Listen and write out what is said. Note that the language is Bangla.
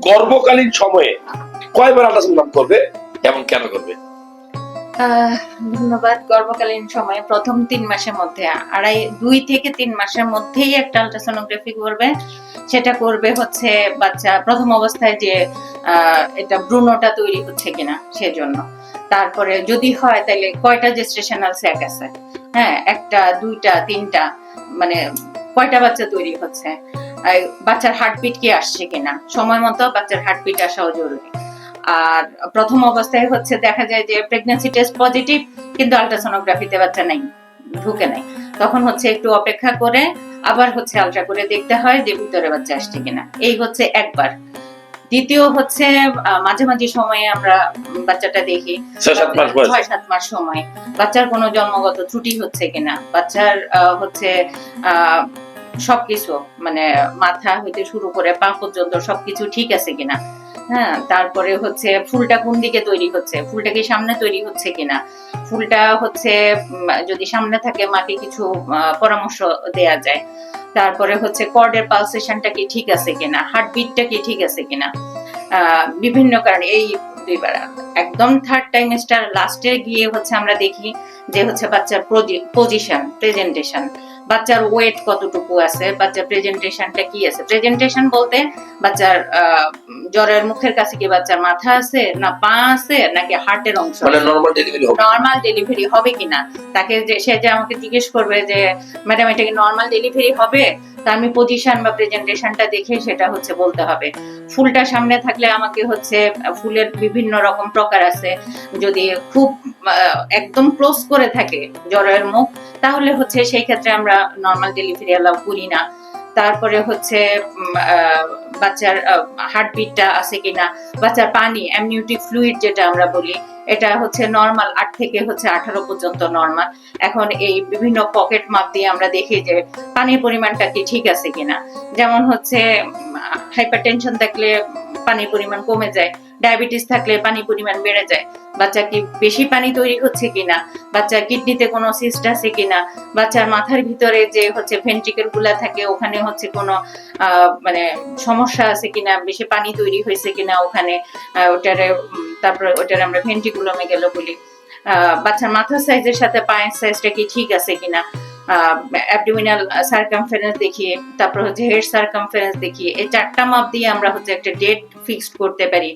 গর্ভকালীন সময়ে কয়বার আল্ট্রাসাউন্ড করবে এবং কেন করবে? ধন্যবাদ। গর্ভকালীন সময়ে প্রথম 3 মাসের মধ্যে 2 থেকে 3 মাসের মধ্যেই একটা আল্ট্রাসোনোগ্রাফি করবে। সেটা করবে হচ্ছে বাচ্চা প্রথম অবস্থায় যে এটা ভ্রূণটা তৈরি হচ্ছে কিনা সেজন্য। তারপরে যদি হয় তাহলে কয়টা জেস্টেশনাল স্যাক আছে, হ্যাঁ, একটা, দুইটা, তিনটা, মানে কয়টা বাচ্চা তৈরি হচ্ছে, বাচ্চার হার্টবিট কি আসছে কিনা, সময় মতো বাচ্চার হার্টবিট আসাও জরুরি। আর প্রথম অবস্থায় হচ্ছে দেখা যায় যে প্রেগন্যান্সি টেস্ট পজিটিভ কিন্তু আল্ট্রাসোনোগ্রাফিতে বাচ্চা নাই, ঢুকে নাই, তখন হচ্ছে একটু অপেক্ষা করে আবার হচ্ছে আলট্রা করে দেখতে হয় যে ভিতরে বাচ্চা আসছে কিনা। এই হচ্ছে একবার। দ্বিতীয় হচ্ছে মাঝে মাঝে সময়ে আমরা বাচ্চাটা দেখি 6-7 মাস সময় বাচ্চার কোনো জন্মগত ত্রুটি হচ্ছে কিনা, বাচ্চার হচ্ছে সবকিছু মানে মাথা হইতে শুরু করে পা পর্যন্ত সবকিছু ঠিক আছে কিনা, হ্যাঁ। তারপরে হচ্ছে ফুলটা কোন দিকে তৈরি হচ্ছে, ফুলটা কি সামনে তৈরি হচ্ছে কিনা, ফুলটা হচ্ছে যদি সামনে থাকে মাকে কিছু পরামর্শ দেয়া যায়। তারপরে হচ্ছে কর্ডের পালসেশনটা কি ঠিক আছে কিনা, হার্টবিটটা কি ঠিক আছে কিনা, বিভিন্ন কারণে এই দুইবার। একদম থার্ড টাইমেস্টার লাস্টে গিয়ে হচ্ছে আমরা দেখি যে হচ্ছে বাচ্চার পজিশন, প্রেজেন্টেশন, বাচ্চার ওয়েট কতটুকু আছে, বাচ্চার প্রেজেন্টেশনটা কি আছে। প্রেজেন্টেশন বলতে বাচ্চার জ্বরের মুখের কাছে কি বাচ্চার মাথা আছে না পা আছে নাকি হার্টের অংশ, মানে নরমাল ডেলিভারি হবে কিনা। তাকে যে সে যে আমাকে জিজ্ঞেস করবে যে ম্যাডাম এটা কি নরমাল ডেলিভারি হবে, তা আমি পজিশন বা প্রেজেন্টেশনটা দেখে সেটা হচ্ছে বলতে হবে। ফুলটা সামনে থাকলে আমাকে হচ্ছে ফুলের বিভিন্ন রকম প্রকার আছে, যদি খুব একদম ক্লোজ করে থাকে জ্বরের মুখ তাহলে হচ্ছে সেই ক্ষেত্রে আমরা নরমাল ডেলিভারি অ্যালাউ করি না। তারপরে হচ্ছে বাচ্চার হার্টবিটটা আছে কিনা, বাচ্চার পানি অ্যামনিওটিক ফ্লুইড যেটা আমরা বলি এটা হচ্ছে নরমাল 8 থেকে হচ্ছে 18 পর্যন্ত নরমাল। এখন এই বিভিন্ন পকেট মাপ দিয়ে আমরা দেখি যে পানির পরিমাণটা কি ঠিক আছে কিনা। যেমন হচ্ছে হাইপারটেনশন থাকলে পানির পরিমাণ কমে যায়, ডায়াবেটিস থাকলে পানির পরিমাণ বেড়ে যায়, বাচ্চা কি বেশি পানি তৈরি হচ্ছে কিনা, বাচ্চার কিডনিতে কোনো সিস্ট আছে কিনা, বাচ্চার মাথার ভিতরে যে হচ্ছে ভেন্ট্রিকেল গুলা থাকে ওখানে হচ্ছে কোনো মানে সমস্যা আছে কিনা, বেশি পানি তৈরি হয়েছে কিনা ওখানে, ওটারে তারপরে ওটারে আমরা ভেন্ট্রিকুলোমেগালো বলি। বাচ্চার মাথার সাইজের সাথে পায়ের সাইজটা কি ঠিক আছে কিনা, অ্যাবডোমিনাল সার্কামফারেন্স দেখি, তারপর হচ্ছে হেড সার্কামফারেন্স দেখি। এই 4টা মাপ দিয়ে আমরা হচ্ছে একটা ডেট ফিক্সড করতে পারি।